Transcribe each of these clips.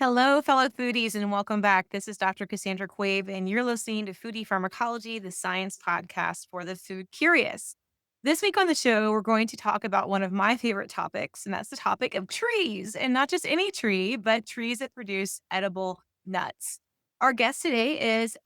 Hello, fellow foodies, and welcome back. This is Dr. Cassandra Quave, and you're listening to Foodie Pharmacology, the science podcast for the food curious. This week on the show, we're going to talk about one of my favorite topics, and that's the topic of trees, and not just any tree, but trees that produce edible nuts. Our guest today is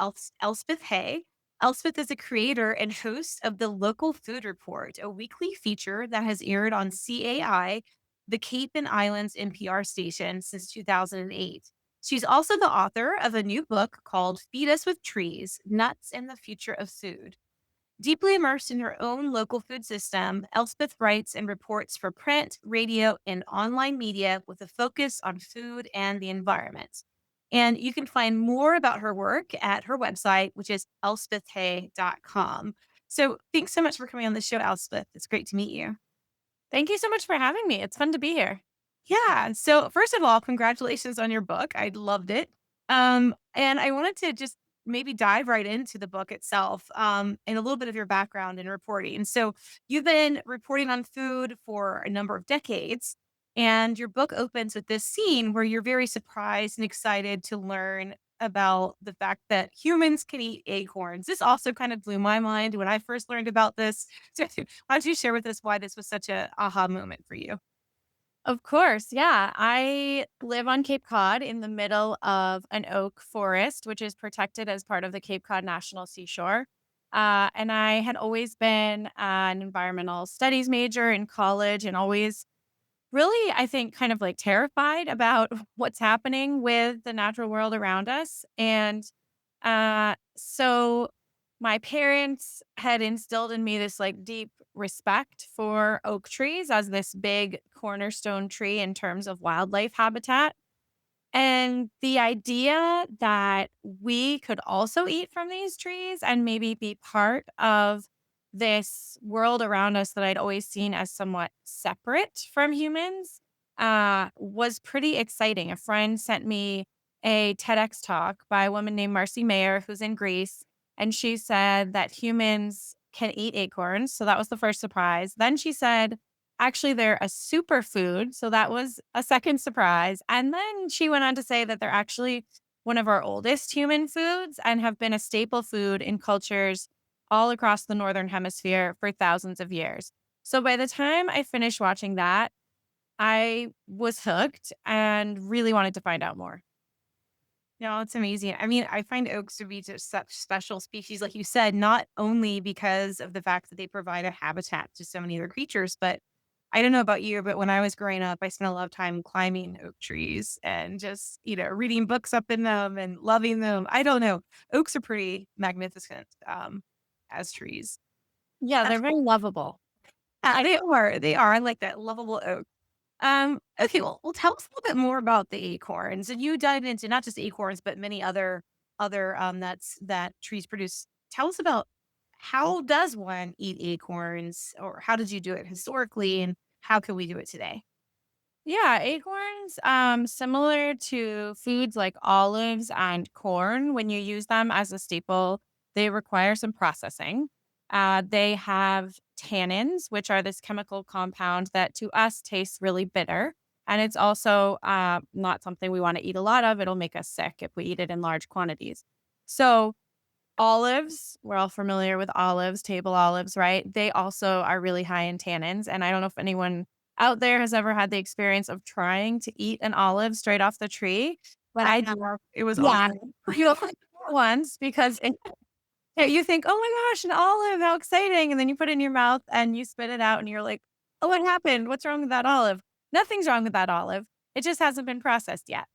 Elspeth Hay. Elspeth is a creator and host of the Local Food Report, a weekly feature that has aired on CAI, the Cape and Islands NPR station, since 2008. She's also the author of a new book called Feed Us with Trees: Nuts and the Future of Food. Deeply immersed in her own local food system, Elspeth writes and reports for print, radio, and online media with a focus on food and the environment. And you can find more about her work at her website, which is elspethhay.com. So thanks so much for coming on the show, Elspeth. It's great to meet you. Thank you so much for having me. It's fun to be here. Yeah. So first of all, congratulations on your book. I loved it. And I wanted to just maybe dive right into the book itself, and a little bit of your background in reporting. So you've been reporting on food for a number of decades, and your book opens with this scene where you're very surprised and excited to learn about the fact that humans can eat acorns. This also kind of blew my mind when I first learned about this. So why don't you share with us why this was such a aha moment for you? Of course. Yeah. I live on Cape Cod in the middle of an oak forest, which is protected as part of the Cape Cod National Seashore. And I had always been an environmental studies major in college and always really, I think, kind of like terrified about what's happening with the natural world around us. And so my parents had instilled in me this like deep respect for oak trees as this big cornerstone tree in terms of wildlife habitat. And the idea that we could also eat from these trees and maybe be part of this world around us that I'd always seen as somewhat separate from humans was pretty exciting. A friend sent me a TEDx talk by a woman named Marcy Mayer, who's in Greece. And she said that humans can eat acorns. So that was the first surprise. Then she said, actually, they're a superfood, so that was a second surprise, and then she went on to say that they're actually one of our oldest human foods and have been a staple food in cultures all across the Northern Hemisphere for thousands of years. So by the time I finished watching that, I was hooked and really wanted to find out more. No, it's amazing. I mean, I find oaks to be just such special species, like you said, not only because of the fact that they provide a habitat to so many other creatures, but I don't know about you, but when I was growing up, I spent a lot of time climbing oak trees and just, reading books up in them and loving them. I don't know. Oaks are pretty magnificent as trees. Yeah, That's they're very cool. lovable. They are. They are. I like that lovable oak. Okay, well, tell us a little bit more about the acorns. And you dive into not just acorns, but many other nuts that trees produce. Tell us about how does one eat acorns, or how did you do it historically, and how can we do it today? Yeah, acorns, similar to foods like olives and corn, when you use them as a staple, they require some processing. They have tannins, which are this chemical compound that to us tastes really bitter. And it's also not something we want to eat a lot of. It'll make us sick if we eat it in large quantities. So, olives, we're all familiar with olives, table olives, right? They also are really high in tannins. And I don't know if anyone out there has ever had the experience of trying to eat an olive straight off the tree, but I I have. It was yeah, awful. you know, once because you think, "Oh my gosh, an olive, how exciting." And then you put it in your mouth and you spit it out and you're like, "Oh, what happened? What's wrong with that olive?" Nothing's wrong with that olive. It just hasn't been processed yet.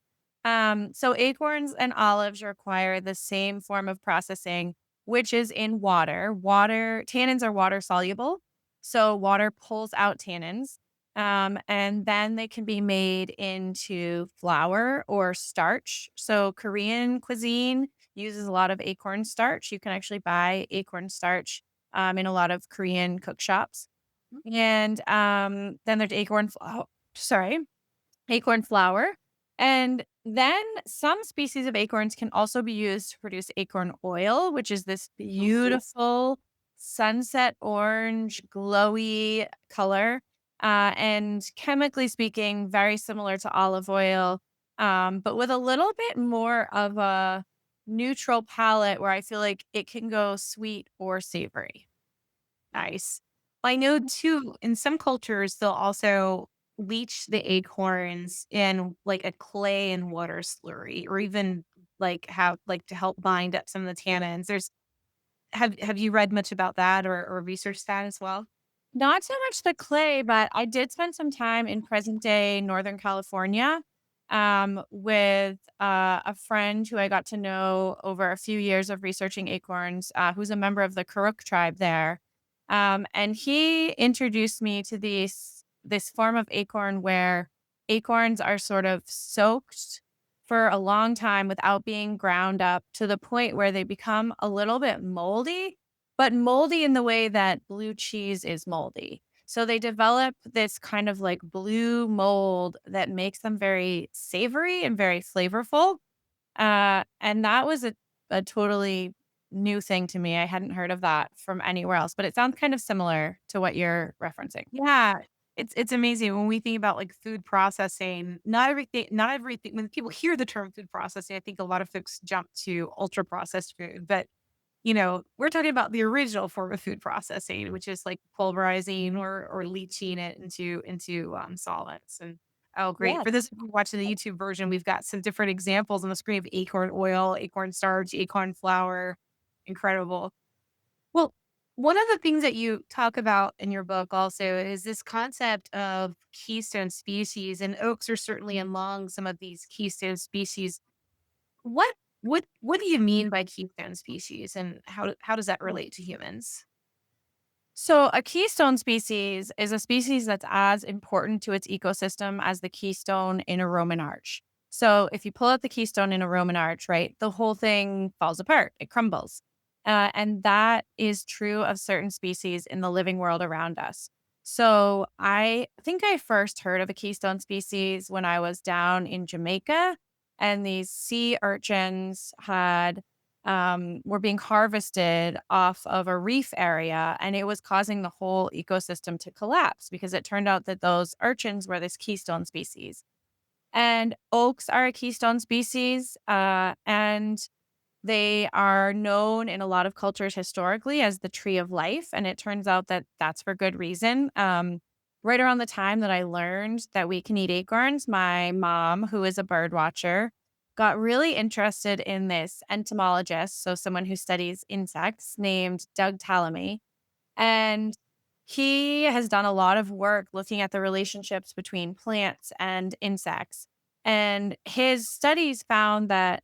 So acorns and olives require the same form of processing, which is in water. Tannins are water soluble. So water pulls out tannins. And then they can be made into flour or starch. So Korean cuisine uses a lot of acorn starch. You can actually buy acorn starch in a lot of Korean cook shops. And then there's acorn flour. And then some species of acorns can also be used to produce acorn oil, which is this beautiful sunset orange, glowy color. And chemically speaking, very similar to olive oil. but with a little bit more of a neutral palate where I feel like it can go sweet or savory. Nice. I know too, in some cultures, they'll also leach the acorns in like a clay and water slurry, or even like have like to help bind up some of the tannins. Have you read much about that or researched that as well? Not so much the clay, but I did spend some time in present day Northern California, with a friend who I got to know over a few years of researching acorns, who's a member of the Karuk tribe there. And he introduced me to this form of acorn where acorns are sort of soaked for a long time without being ground up to the point where they become a little bit moldy, but moldy in the way that blue cheese is moldy. So they develop this kind of like blue mold that makes them very savory and very flavorful. And that was a totally new thing to me. I hadn't heard of that from anywhere else, but it sounds kind of similar to what you're referencing. Yeah, it's amazing when we think about, like, food processing, not everything when people hear the term food processing, I think a lot of folks jump to ultra processed food, but, we're talking about the original form of food processing, which is, like, pulverizing or leaching it into solvents, and oh, great. Yeah. For this, if you're watching the YouTube version, we've got some different examples on the screen of acorn oil, acorn starch, acorn flour. Incredible. Well, one of the things that you talk about in your book also is this concept of keystone species, and oaks are certainly among some of these keystone species. What do you mean by keystone species, and how does that relate to humans? So, a keystone species is a species that's as important to its ecosystem as the keystone in a Roman arch. So, if you pull out the keystone in a Roman arch, right, the whole thing falls apart, it crumbles. And that is true of certain species in the living world around us. So, I think I first heard of a keystone species when I was down in Jamaica, and these sea urchins were being harvested off of a reef area, and it was causing the whole ecosystem to collapse because it turned out that those urchins were this keystone species. And oaks are a keystone species, and they are known in a lot of cultures historically as the tree of life, and it turns out that that's for good reason. Right around the time that I learned that we can eat acorns, my mom, who is a bird watcher, got really interested in this entomologist, so someone who studies insects named Doug Tallamy. And he has done a lot of work looking at the relationships between plants and insects. And his studies found that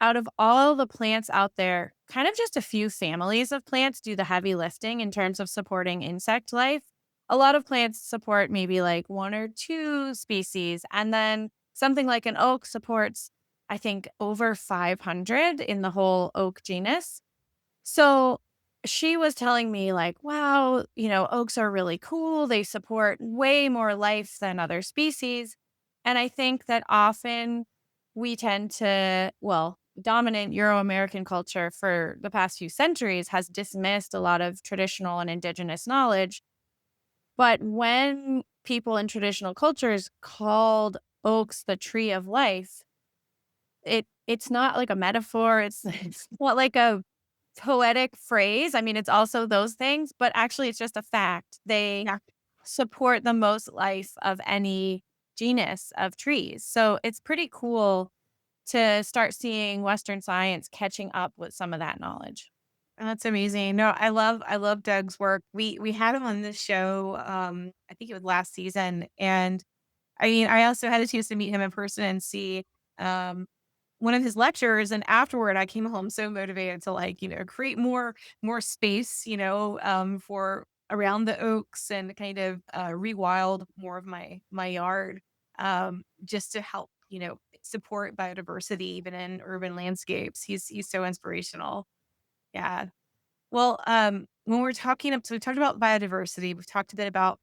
out of all the plants out there, kind of just a few families of plants do the heavy lifting in terms of supporting insect life. A lot of plants support maybe like one or two species, and then something like an oak supports, I think, over 500 in the whole oak genus. So she was telling me, like, wow, oaks are really cool. They support way more life than other species. And I think that often we tend to, well, dominant Euro American culture for the past few centuries has dismissed a lot of traditional and indigenous knowledge. But when people in traditional cultures called oaks the tree of life, it's not like a metaphor. It's not like a poetic phrase. I mean, it's also those things, but actually it's just a fact. They Yeah. support the most life of any genus of trees. So it's pretty cool to start seeing Western science catching up with some of that knowledge. That's amazing. No, I love Doug's work. We had him on this show, I think it was last season, and I mean, I also had a chance to meet him in person and see, um, one of his lectures, and afterward, I came home so motivated to, like, create more space, for around the oaks and kind of, rewild more of my yard, just to help, support biodiversity even in urban landscapes. He's so inspirational. Yeah. Well, when we're so we talked about biodiversity, we've talked a bit about,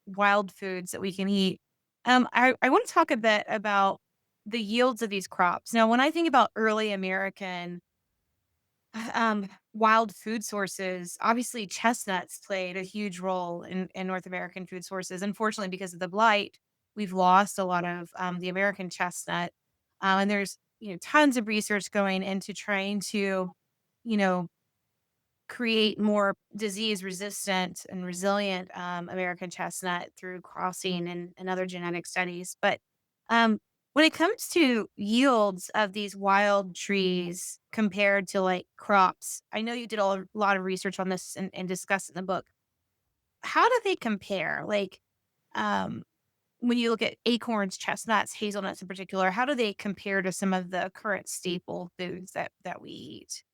wild foods that we can eat. I want to talk a bit about the yields of these crops. Now, when I think about early American wild food sources, obviously chestnuts played a huge role in North American food sources, unfortunately, because of the blight. we've lost a lot of the American chestnut. And there's tons of research going into trying to you know create more disease resistant and resilient American chestnut through crossing and other genetic studies. But when it comes to yields of these wild trees compared to like crops, I know you did a lot of research on this and discussed in the book. How do they compare? Like, um, when you look at acorns, chestnuts, hazelnuts in particular, how do they compare to some of the current staple foods that we eat?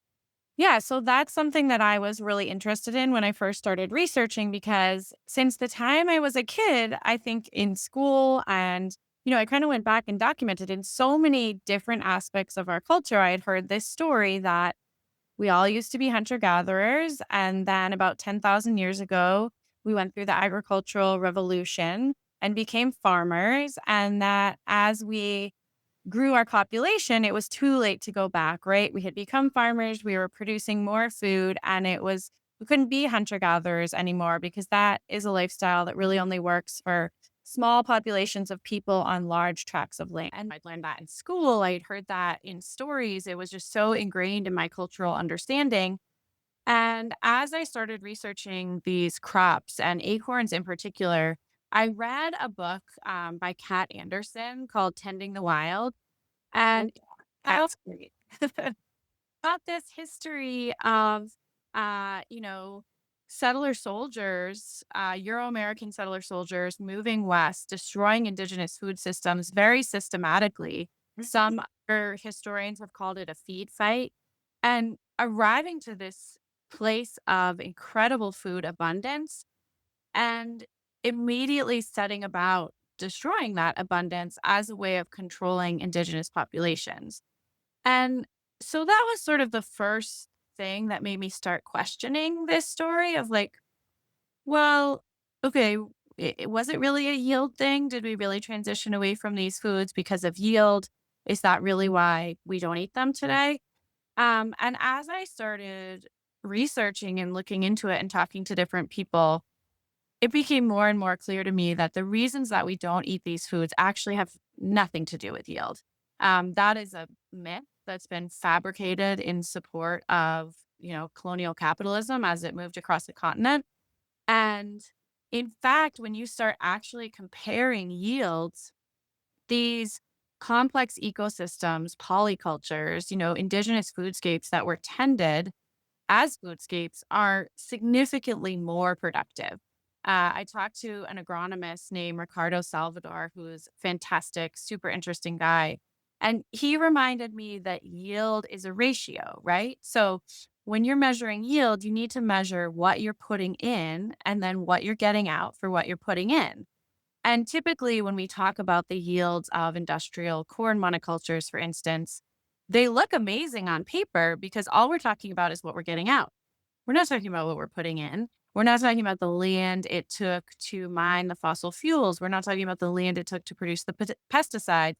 Yeah, so that's something that I was really interested in when I first started researching because since the time I was a kid, I think in school and I kind of went back and documented in so many different aspects of our culture. I had heard this story that we all used to be hunter gatherers. And then about 10,000 years ago, we went through the agricultural revolution and became farmers. And that as we grew our population, it was too late to go back, right? We had become farmers, we were producing more food, and we couldn't be hunter gatherers anymore because that is a lifestyle that really only works for small populations of people on large tracts of land. And I'd learned that in school, I'd heard that in stories. It was just so ingrained in my cultural understanding. And as I started researching these crops and acorns in particular, I read a book by Kat Anderson called Tending the Wild. Oh, And how that's great. about this history of, you know, settler soldiers, Euro-American settler soldiers moving west, destroying indigenous food systems very systematically. Mhm. Some other historians have called it a feed fight, and arriving to this place of incredible food abundance and immediately setting about destroying that abundance as a way of controlling indigenous populations. And so that was sort of the first thing that made me start questioning this story of like, well, okay, was it really a yield thing? Did we really transition away from these foods because of yield? Is that really why we don't eat them today? And as I started researching and looking into it and talking to different people, it became more and more clear to me that the reasons that we don't eat these foods actually have nothing to do with yield. That is a myth that's been fabricated in support of, colonial capitalism as it moved across the continent. And in fact, when you start actually comparing yields, these complex ecosystems, polycultures, indigenous foodscapes that were tended as foodscapes are significantly more productive. I talked to an agronomist named Ricardo Salvador, who's fantastic, super interesting guy. And he reminded me that yield is a ratio, right? So when you're measuring yield, you need to measure what you're putting in and then what you're getting out for what you're putting in. And typically, when we talk about the yields of industrial corn monocultures, for instance, they look amazing on paper because all we're talking about is what we're getting out. We're not talking about what we're putting in. We're not talking about the land it took to mine the fossil fuels. We're not talking about the land it took to produce the pesticides.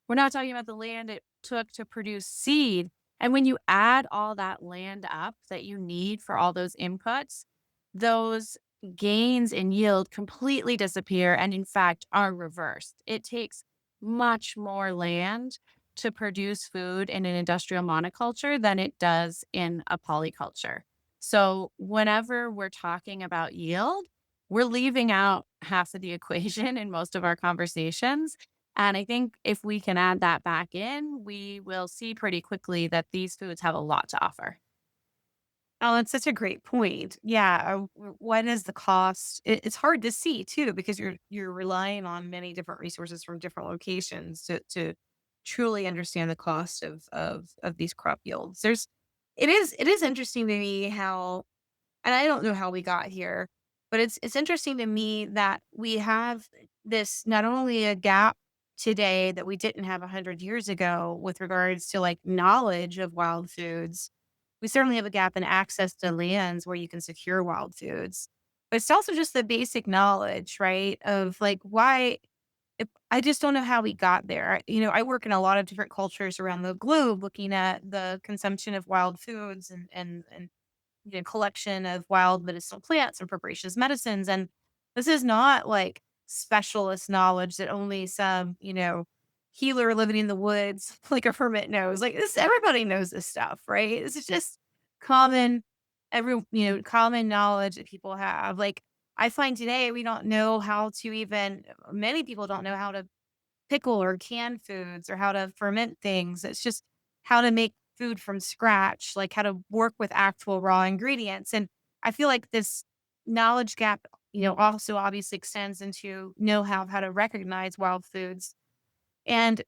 We're not talking about the land it took to produce seed. And when you add all that land up that you need for all those inputs, those gains in yield completely disappear and, in fact, are reversed. It takes much more land to produce food in an industrial monoculture than it does in a polyculture. So, whenever we're talking about yield, we're leaving out half of the equation in most of our conversations. And I think if we can add that back in, we will see pretty quickly that these foods have a lot to offer. Oh, that's such a great point. Yeah, what is the cost? It's hard to see too because you're relying on many different resources from different locations to truly understand the cost of these crop yields. It is interesting to me how, and I don't know how we got here, but it's interesting to me that we have this not only a gap today that we didn't have 100 years ago with regards to like knowledge of wild foods. We certainly have a gap in access to lands where you can secure wild foods. But it's also just the basic knowledge, right? Of like why if I just don't know how we got there. I work in a lot of different cultures around the globe looking at the consumption of wild foods and collection of wild medicinal plants and preparations medicines. And this is not like specialist knowledge that only some, healer living in the woods, like a hermit knows. Like this, everybody knows this stuff, right? This is just common, common knowledge that people have. Like I find today we don't know how to even, many people don't know how to pickle or can foods or how to ferment things. It's just how to make food from scratch, like how to work with actual raw ingredients. And I feel like this knowledge gap, also obviously extends into know-how of how to recognize wild foods. And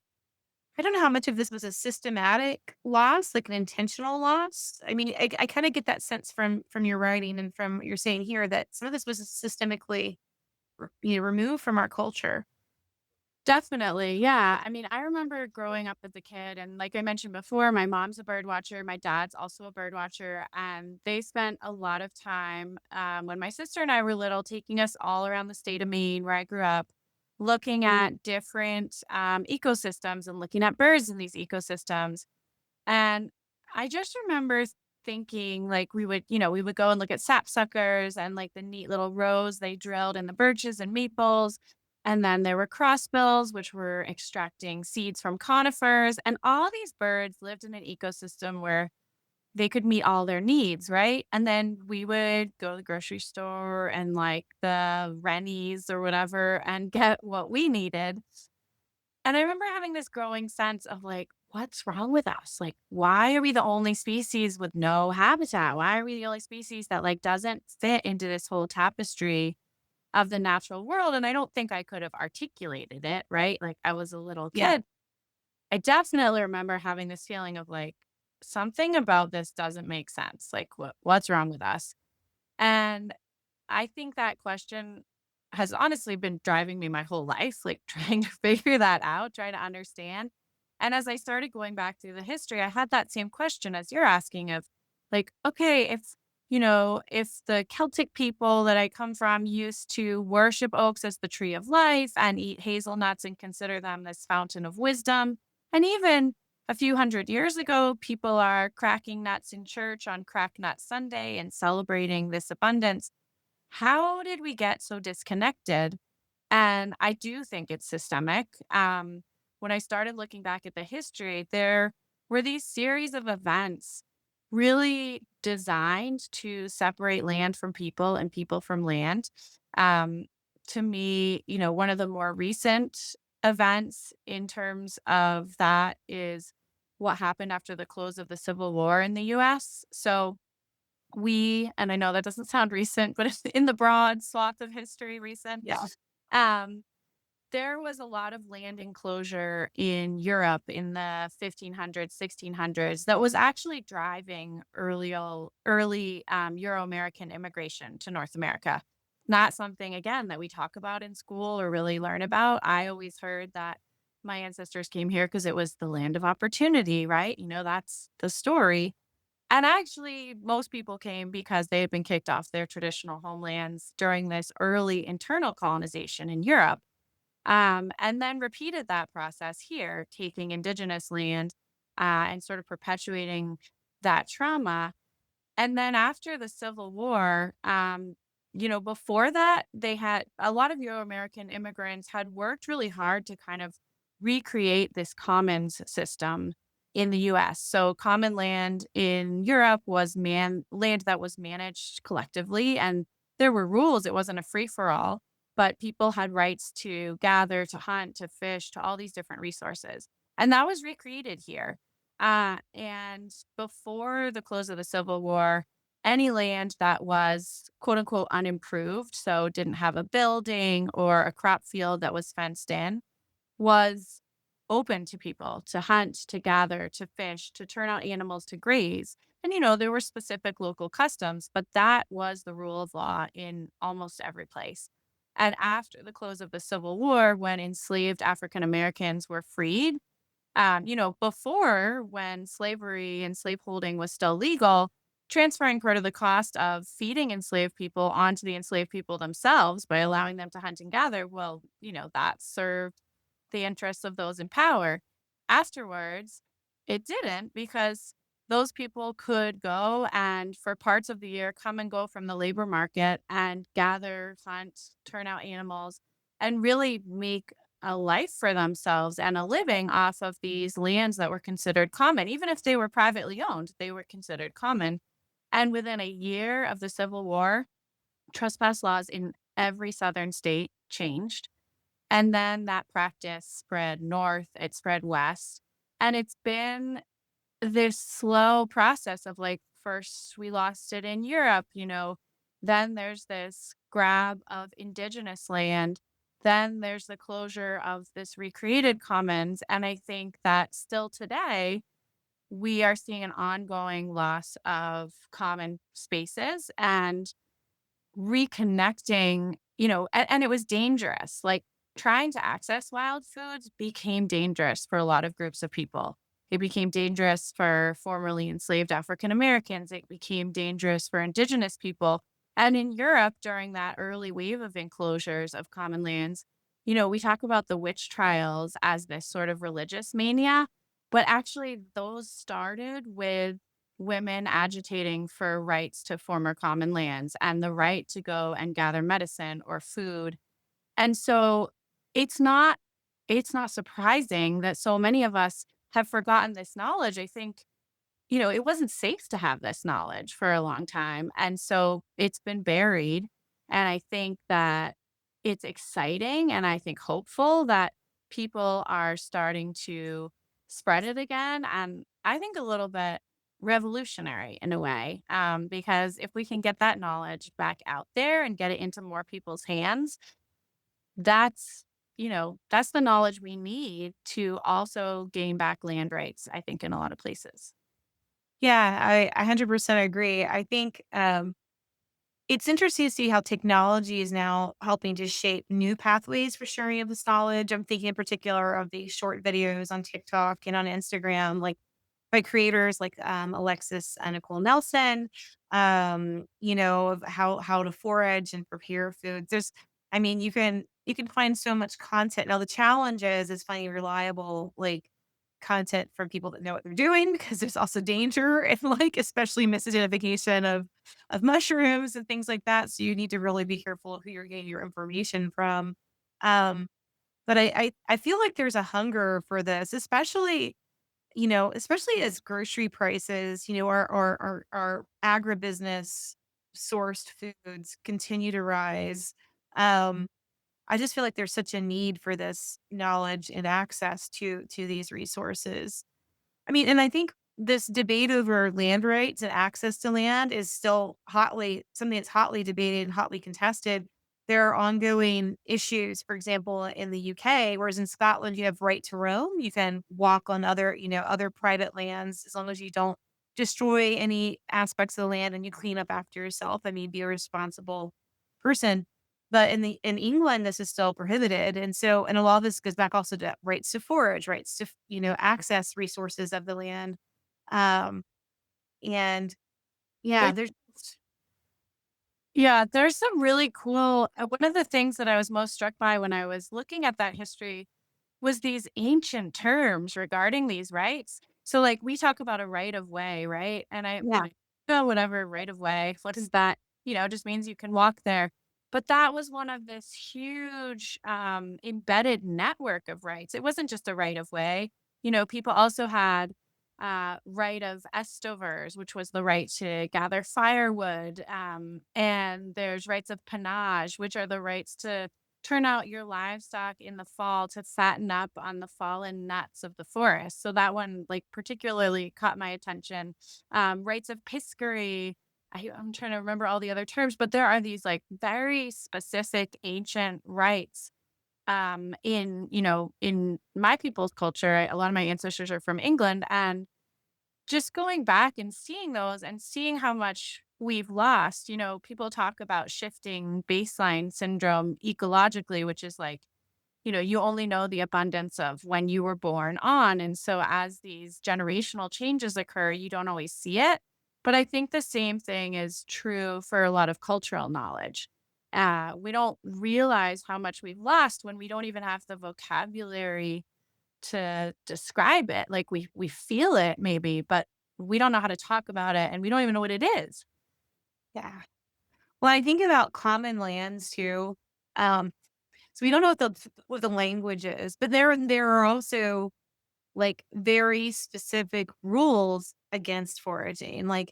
I don't know how much of this was a systematic loss, like an intentional loss. I mean, I kind of get that sense from your writing and from what you're saying here that some of this was systemically, removed from our culture. Definitely, yeah. I mean, I remember growing up as a kid, and like I mentioned before, my mom's a bird watcher, my dad's also a bird watcher, and they spent a lot of time when my sister and I were little, taking us all around the state of Maine, where I grew up, looking at different ecosystems and looking at birds in these ecosystems. And I just remember thinking like we would go and look at sapsuckers and like the neat little rows they drilled in the birches and maples. And then there were crossbills, which were extracting seeds from conifers. And all these birds lived in an ecosystem where they could meet all their needs, right? And then we would go to the grocery store and like the Rennies or whatever and get what we needed. And I remember having this growing sense of like, what's wrong with us? Like, why are we the only species with no habitat? Why are we the only species that like doesn't fit into this whole tapestry of the natural world? And I don't think I could have articulated it, right? Like I was a little Yeah. kid. I definitely remember having this feeling of like something about this doesn't make sense. Like what's wrong with us? And I think that question has honestly been driving me my whole life, like trying to figure that out, trying to understand. And as I started going back through the history, I had that same question as you're asking of like, okay, if the Celtic people that I come from used to worship oaks as the tree of life and eat hazelnuts and consider them this fountain of wisdom, and even a few hundred years ago, people are cracking nuts in church on Crack Nut Sunday and celebrating this abundance. How did we get so disconnected? And I do think it's systemic. When I started looking back at the history, there were these series of events really designed to separate land from people and people from land. Um, to me, one of the more recent events in terms of that is what happened after the close of the Civil War in the US. So, and I know that doesn't sound recent, but it's in the broad swath of history recent. Yeah. Um, there was a lot of land enclosure in Europe in the 1500s, 1600s that was actually driving early Euro-American immigration to North America. Not something, again, that we talk about in school or really learn about. I always heard that my ancestors came here because it was the land of opportunity, right? That's the story. And actually, most people came because they had been kicked off their traditional homelands during this early internal colonization in Europe, and then repeated that process here, taking indigenous land and sort of perpetuating that trauma. And then after the Civil War, before that, they had a lot of Euro American immigrants had worked really hard to kind of recreate this commons system in the US. So common land in Europe was land that was managed collectively, and there were rules. It wasn't a free for all, but people had rights to gather, to hunt, to fish, to all these different resources. And that was recreated here. And before the close of the Civil War, any land that was quote unquote unimproved, so didn't have a building or a crop field that was fenced in, was open to people to hunt, to gather, to fish, to turn out animals to graze. And, there were specific local customs, but that was the rule of law in almost every place. And after the close of the Civil War, when enslaved African Americans were freed, before when slavery and slaveholding was still legal, transferring part of the cost of feeding enslaved people onto the enslaved people themselves by allowing them to hunt and gather, well, that served the interests of those in power. Afterwards, it didn't because those people could go and for parts of the year come and go from the labor market and gather, hunt, turn out animals. and really make a life for themselves and a living off of these lands that were considered common. Even if they were privately owned, they were considered common. And within a year of the Civil War, trespass laws in every southern state changed. And then that practice spread north, it spread west. And it's been this slow process of like, first we lost it in Europe, then there's this grab of indigenous land. Then there's the closure of this recreated commons. And I think that still today, we are seeing an ongoing loss of common spaces and reconnecting, and it was dangerous. Like trying to access wild foods became dangerous for a lot of groups of people. It became dangerous for formerly enslaved African Americans. It became dangerous for indigenous people. And in Europe, during that early wave of enclosures of common lands, we talk about the witch trials as this sort of religious mania, but actually, those started with women agitating for rights to former common lands and the right to go and gather medicine or food. And so it's not it's not surprising that so many of us have forgotten this knowledge. I think, it wasn't safe to have this knowledge for a long time. And so it's been buried. And I think that it's exciting and I think hopeful that people are starting to spread it again. And I think a little bit revolutionary in a way, because if we can get that knowledge back out there and get it into more people's hands, that's, that's the knowledge we need to also gain back land rights, I think, in a lot of places. Yeah, I 100% agree. I think it's interesting to see how technology is now helping to shape new pathways for sharing of this knowledge. I'm thinking in particular of the short videos on TikTok and on Instagram, like by creators like Alexis and Nicole Nelson, of how to forage and prepare foods. I mean, you can find so much content. Now the challenge is finding reliable content from people that know what they're doing because there's also danger and like especially misidentification of mushrooms and things like that. So you need to really be careful of who you're getting your information from. Um, but I feel like there's a hunger for this, especially as grocery prices, our agribusiness sourced foods continue to rise. Um, I just feel like there's such a need for this knowledge and access to these resources. I mean, and I think this debate over land rights and access to land is still hotly something that's hotly debated and hotly contested. There are ongoing issues, for example, in the UK, whereas in Scotland you have right to roam. You can walk on other private lands as long as you don't destroy any aspects of the land and you clean up after yourself. I mean, be a responsible person. But in England, this is still prohibited, and a lot of this goes back also to rights to forage, rights to access resources of the land, um, and yeah, there's Yeah, there's some really cool one of the things that I was most struck by when I was looking at that history was these ancient terms regarding these rights. So, like, we talk about a right of way, right? And I'm yeah, like, "Oh, whatever, right of way. What is that?" It just means you can walk there. But that was one of this huge, embedded network of rights. It wasn't just a right of way. People also had right of estovers, which was the right to gather firewood. And there's rights of pannage, which are the rights to turn out your livestock in the fall to fatten up on the fallen nuts of the forest. So that one, like, particularly caught my attention. Rights of piscary. I'm trying to remember all the other terms, but there are these like very specific ancient rights in my people's culture. A lot of my ancestors are from England, and just going back and seeing those and seeing how much we've lost. People talk about shifting baseline syndrome ecologically, which is like, you only know the abundance of when you were born on. And so as these generational changes occur, you don't always see it. But I think the same thing is true for a lot of cultural knowledge. We don't realize how much we've lost when we don't even have the vocabulary to describe it. Like we feel it maybe, but we don't know how to talk about it and we don't even know what it is. yeah. Well, I think about common lands too. Um, So we don't know what the language is, but there are also like very specific rules against foraging. Like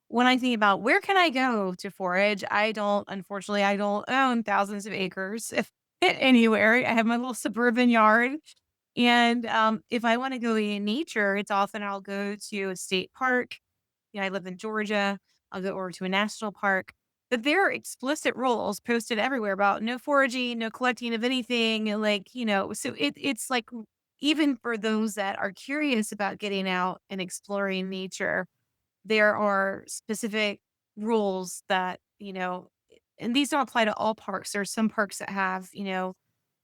when I think about where can I go to forage, unfortunately, I don't own thousands of acres if anywhere. I have my little suburban yard. And if I want to go in nature, it's often I'll go to a state park. I live in Georgia. I'll go over to a national park. But there are explicit rules posted everywhere about no foraging, no collecting of anything. Like, so it's like even for those that are curious about getting out and exploring nature, there are specific rules that, and these don't apply to all parks. There are some parks that have,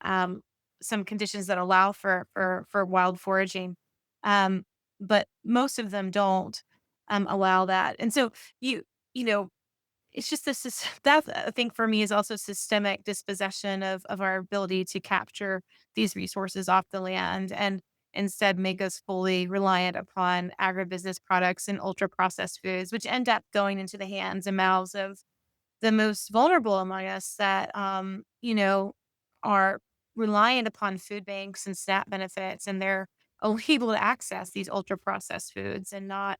um, some conditions that allow for wild foraging. Um, but most of them don't allow that. And so you, you know, it's just this is that I think for me is also systemic dispossession of our ability to capture these resources off the land and instead make us fully reliant upon agribusiness products and ultra processed foods, which end up going into the hands and mouths of the most vulnerable among us that are reliant upon food banks and SNAP benefits, and they're only able to access these ultra processed foods and not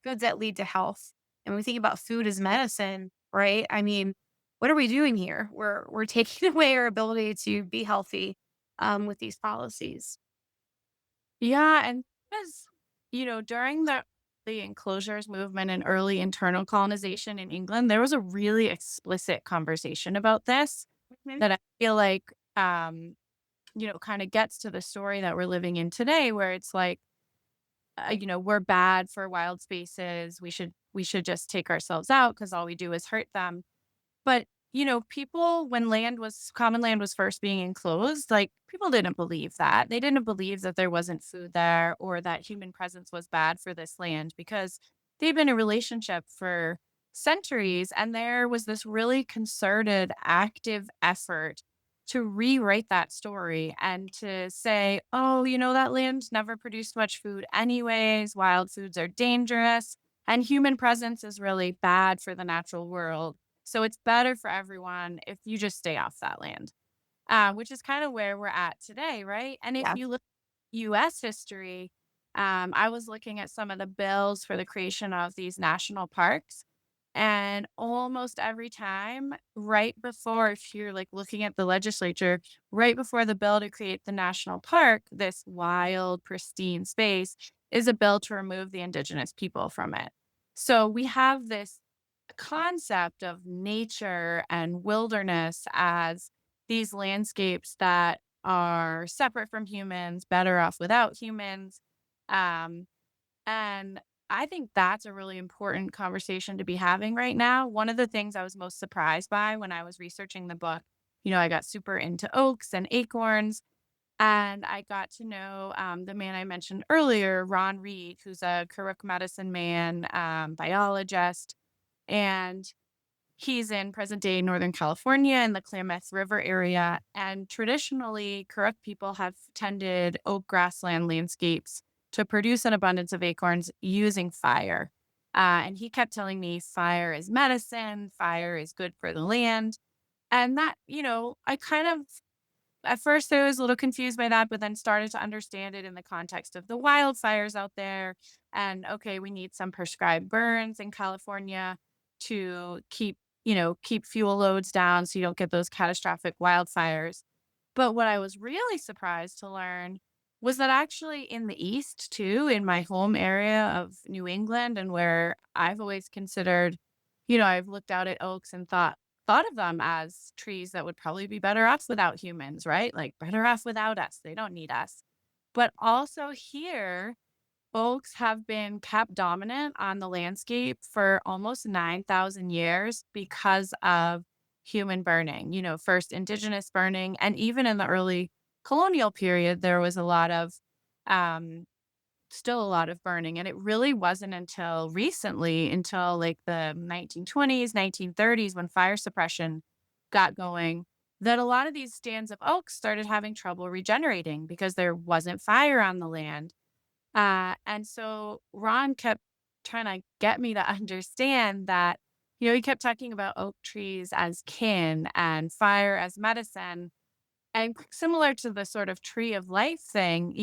foods that lead to health. And when we think about food as medicine, right? I mean, what are we doing here? We're taking away our ability to be healthy with these policies. Yeah, and because, during the enclosures movement and early internal colonization in England, there was a really explicit conversation about this Mhm. that I feel like, kind of gets to the story that we're living in today, where it's like, we're bad for wild spaces. We should just take ourselves out because all we do is hurt them. But, people when common land was first being enclosed, like, people didn't believe that. They didn't believe that there wasn't food there or that human presence was bad for this land because they've been in a relationship for centuries, and there was this really concerted, active effort to rewrite that story and to say, "Oh, that land never produced much food anyways. Wild foods are dangerous, and human presence is really bad for the natural world. So it's better for everyone if you just stay off that land," which is kind of where we're at today, right? And if Yeah. you look at US history, I was looking at some of the bills for the creation of these national parks. And almost every time, right before, if you're like looking at the legislature, right before the bill to create the national park, this wild, pristine space is a bill to remove the indigenous people from it. So we have this concept of nature and wilderness as these landscapes that are separate from humans, better off without humans. Um, and I think that's a really important conversation to be having right now. One of the things I was most surprised by when I was researching the book, I got super into oaks and acorns, and I got to know the man I mentioned earlier, Ron Reed, who's a Karuk medicine man, biologist. And he's in present day Northern California in the Klamath River area. And traditionally, Karuk people have tended oak grassland landscapes to produce an abundance of acorns using fire. And he kept telling me fire is medicine, fire is good for the land. And that, I kind of at first, I was a little confused by that, but then started to understand it in the context of the wildfires out there. And okay, we need some prescribed burns in California to keep fuel loads down so you don't get those catastrophic wildfires. But what I was really surprised to learn was that actually in the East, too, in my home area of New England, and where I've always considered, I've looked out at oaks and thought of them as trees that would probably be better off without humans, right? Like better off without us. They don't need us. But also here, oaks have been kept dominant on the landscape for almost 9,000 years because of human burning, first indigenous burning. And even in the early colonial period, there was um, still a lot of burning. And it really wasn't until recently, until like the 1920s, 1930s, when fire suppression got going, that a lot of these stands of oaks started having trouble regenerating because there wasn't fire on the land. And so Ron kept trying to get me to understand that, he kept talking about oak trees as kin and fire as medicine. And similar to the sort of tree of life thing,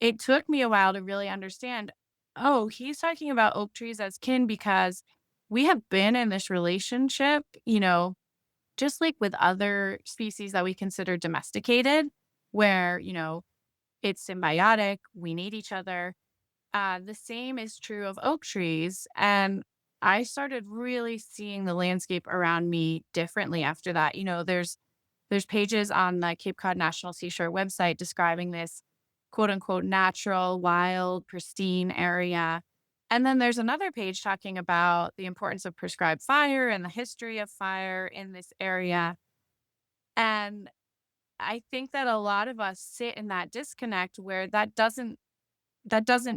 it took me a while to really understand, oh, he's talking about oak trees as kin because we have been in this relationship, just like with other species that we consider domesticated, where, it's symbiotic, we need each other. The same is true of oak trees. And I started really seeing the landscape around me differently after that. There's pages on the Cape Cod National Seashore website describing this quote unquote natural, wild, pristine area. And then there's another page talking about the importance of prescribed fire and the history of fire in this area. And I think that a lot of us sit in that disconnect where that doesn't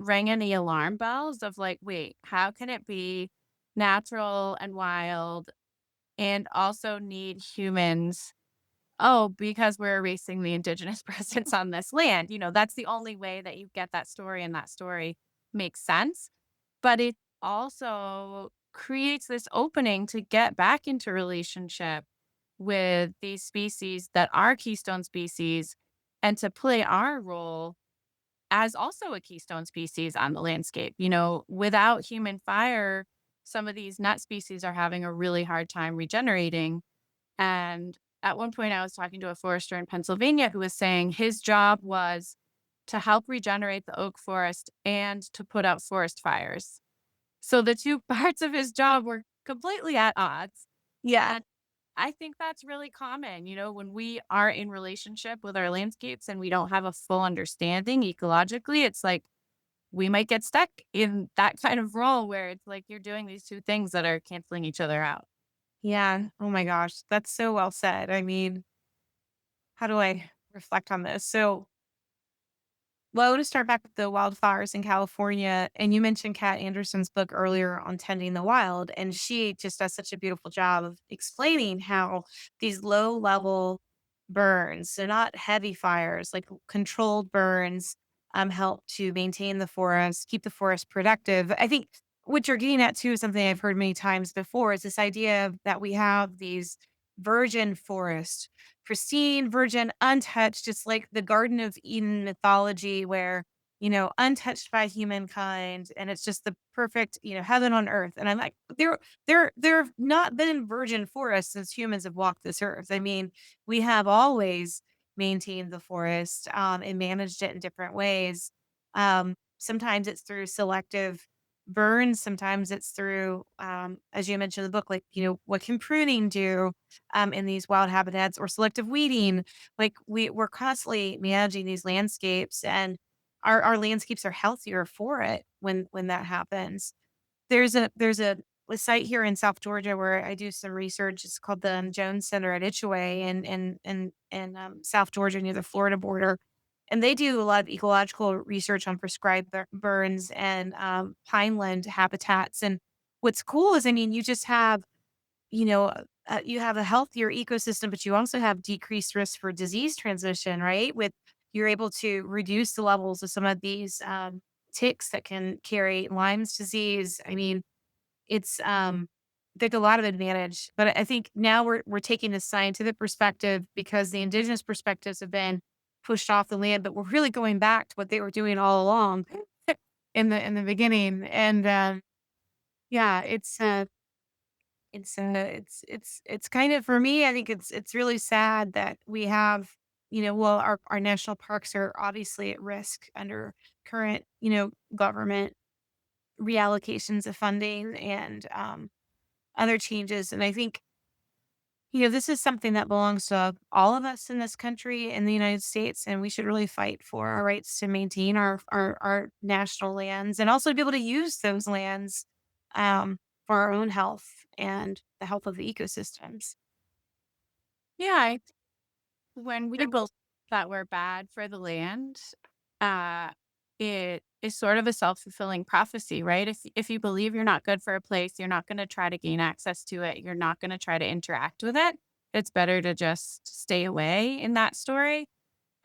ring any alarm bells of like, wait, how can it be natural and wild and also need humans? Oh, because we're erasing the indigenous presence on this land. That's the only way that you get that story, and that story makes sense. But it also creates this opening to get back into relationship with these species that are keystone species and to play our role as also a keystone species on the landscape. Without human fire, some of these nut species are having a really hard time regenerating. And at one point, I was talking to a forester in Pennsylvania who was saying his job was to help regenerate the oak forest and to put out forest fires. So the two parts of his job were completely at odds. Yeah. And I think that's really common, when we are in relationship with our landscapes and we don't have a full understanding ecologically, it's like we might get stuck in that kind of role where it's like you're doing these two things that are canceling each other out. Yeah. Oh my gosh. That's so well said. I mean, how do I reflect on this? Well, I want to start back with the wildfires in California. And you mentioned Kat Anderson's book earlier on Tending the Wild. And she just does such a beautiful job of explaining how these low level burns, so not heavy fires, like controlled burns, help to maintain the forest, keep the forest productive. I think what you're getting at too is something I've heard many times before is this idea that we have these virgin forests, pristine, virgin, untouched, just like the Garden of Eden mythology, where, untouched by humankind, and it's just the perfect, heaven on earth. And I'm like, there have not been virgin forests since humans have walked this earth. I mean, we have always maintained the forest and managed it in different ways. Sometimes it's through selective burns, sometimes it's through, as you mentioned in the book, like, what can pruning do? In these wild habitats or selective weeding. Like we're constantly managing these landscapes and our landscapes are healthier for it when that happens. There's a site here in South Georgia where I do some research. It's called the Jones Center at Itchaway in South Georgia near the Florida border. And they do a lot of ecological research on prescribed burns and pineland habitats. And what's cool is, I mean, you have a healthier ecosystem, but you also have decreased risk for disease transmission, right? With You're able to reduce the levels of some of these ticks that can carry Lyme's disease. I mean, it's there's a lot of advantage, but I think now we're taking a scientific perspective because the indigenous perspectives have been pushed off the land, but we're really going back to what they were doing all along in the beginning. And yeah, it's kind of for me, I think it's really sad that we have, well, our national parks are obviously at risk under current, government reallocations of funding and other changes. And I think, this is something that belongs to all of us in this country in the United States, and we should really fight for our rights to maintain our national lands and also to be able to use those lands um, for our own health and the health of the ecosystems. Yeah, I think when we believe that we're bad for the land, uh, it is sort of a self-fulfilling prophecy, right? If you believe you're not good for a place, you're not going to try to gain access to it. You're not going to try to interact with it. It's better to just stay away in that story.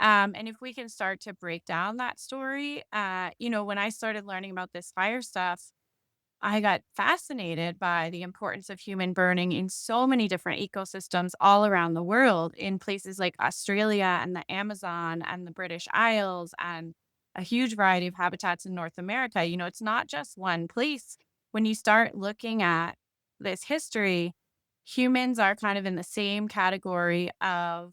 And if we can start to break down that story, when I started learning about this fire stuff, I got fascinated by the importance of human burning in so many different ecosystems all around the world, in places like Australia and the Amazon and the British Isles and a huge variety of habitats in North America. It's not just one place. When you start looking at this history, humans are kind of in the same category of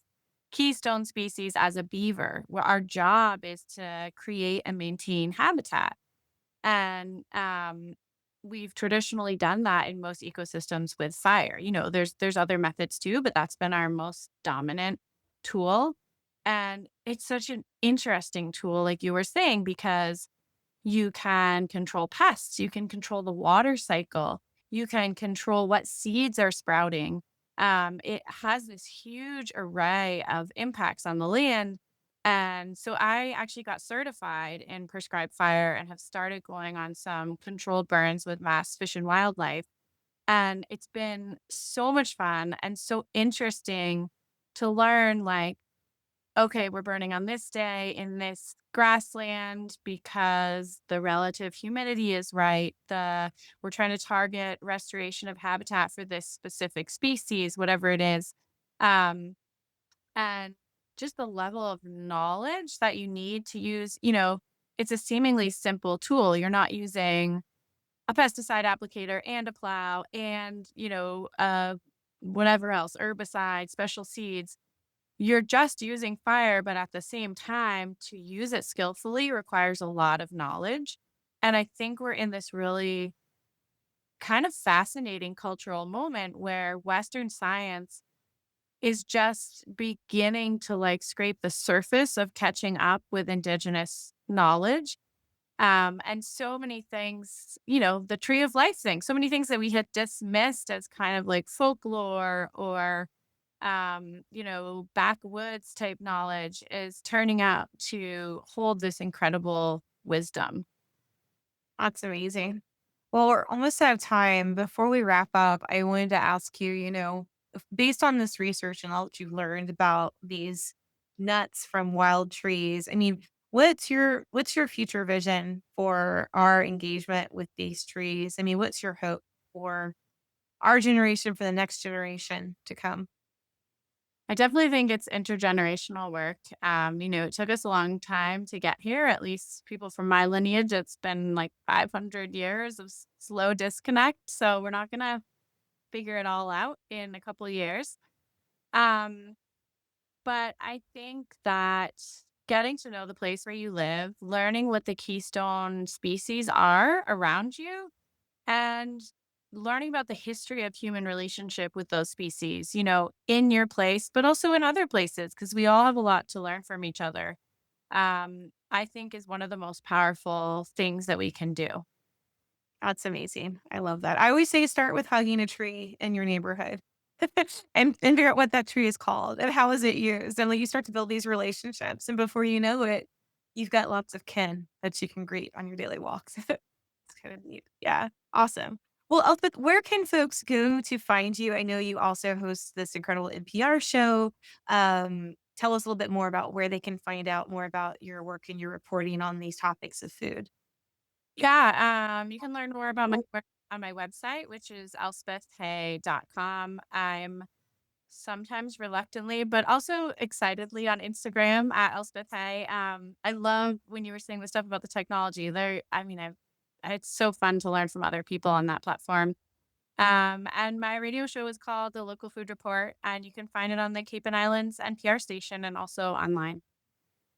keystone species as a beaver, where our job is to create and maintain habitat. And we've traditionally done that in most ecosystems with fire. There's other methods too, but that's been our most dominant tool. And it's such an interesting tool, like you were saying, because you can control pests, you can control the water cycle, you can control what seeds are sprouting. It has this huge array of impacts on the land. And so I actually got certified in prescribed fire and have started going on some controlled burns with mass fish and wildlife. And it's been so much fun and so interesting to learn, like, okay, we're burning on this day in this grassland because the relative humidity is right. We're trying to target restoration of habitat for this specific species, whatever it is. Um, and just the level of knowledge that you need to use, it's a seemingly simple tool. You're not using a pesticide applicator and a plow and, whatever else, herbicide, special seeds. You're just using fire, but at the same time, to use it skillfully requires a lot of knowledge. And I think we're in this really kind of fascinating cultural moment where Western science is just beginning to like scrape the surface of catching up with indigenous knowledge. And so many things, the tree of life thing, so many things that we had dismissed as kind of like folklore or backwoods type knowledge is turning out to hold this incredible wisdom. That's amazing. Well, we're almost out of time. Before we wrap up, I wanted to ask you, based on this research and all that you've learned about these nuts from wild trees, I mean, what's your future vision for our engagement with these trees? I mean, what's your hope for our generation, for the next generation to come? I definitely think it's intergenerational work. It took us a long time to get here, at least people from my lineage. It's been like 500 years of slow disconnect. So we're not going to figure it all out in a couple of years. Um, But I think that getting to know the place where you live, learning what the keystone species are around you, and learning about the history of human relationship with those species, in your place, but also in other places, because we all have a lot to learn from each other, I think is one of the most powerful things that we can do. That's amazing. I love that. I always say start with hugging a tree in your neighborhood and figure out what that tree is called and how is it used. And like you start to build these relationships. And before you know it, you've got lots of kin that you can greet on your daily walks. It's kind of neat. Yeah. Awesome. Well, Elspeth, where can folks go to find you? I know you also host this incredible NPR show. Tell us a little bit more about where they can find out more about your work and your reporting on these topics of food. Yeah, you can learn more about my work on my website, which is elspethhay.com. I'm sometimes reluctantly, but also excitedly on Instagram at Elspeth Hay. I love when you were saying the stuff about the technology. It's so fun to learn from other people on that platform. And my radio show is called The Local Food Report, and you can find it on the Cape and Islands NPR station and also online.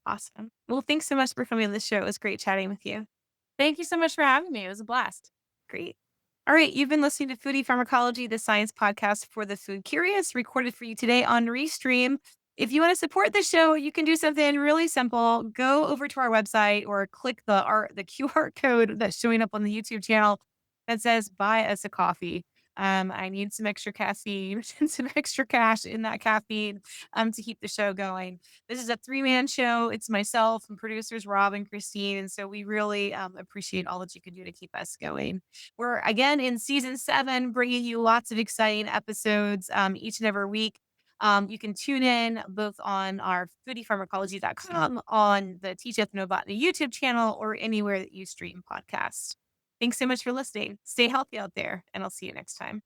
Awesome. Well, thanks so much for coming on the show. It was great chatting with you. Thank you so much for having me. It was a blast. Great. All right. You've been listening to Foodie Pharmacology, the science podcast for the food curious, recorded for you today on Restream. If you want to support the show, you can do something really simple. Go over to our website or click the QR code that's showing up on the YouTube channel that says buy us a coffee. I need some extra caffeine and some extra cash in that caffeine to keep the show going. This is a three-man show. It's myself and producers Rob and Christine. And so we really appreciate all that you can do to keep us going. We're again in season 7, bringing you lots of exciting episodes each and every week. You can tune in both on our foodiepharmacology.com, on the Teach Ethno Botany YouTube channel, or anywhere that you stream podcasts. Thanks so much for listening. Stay healthy out there, and I'll see you next time.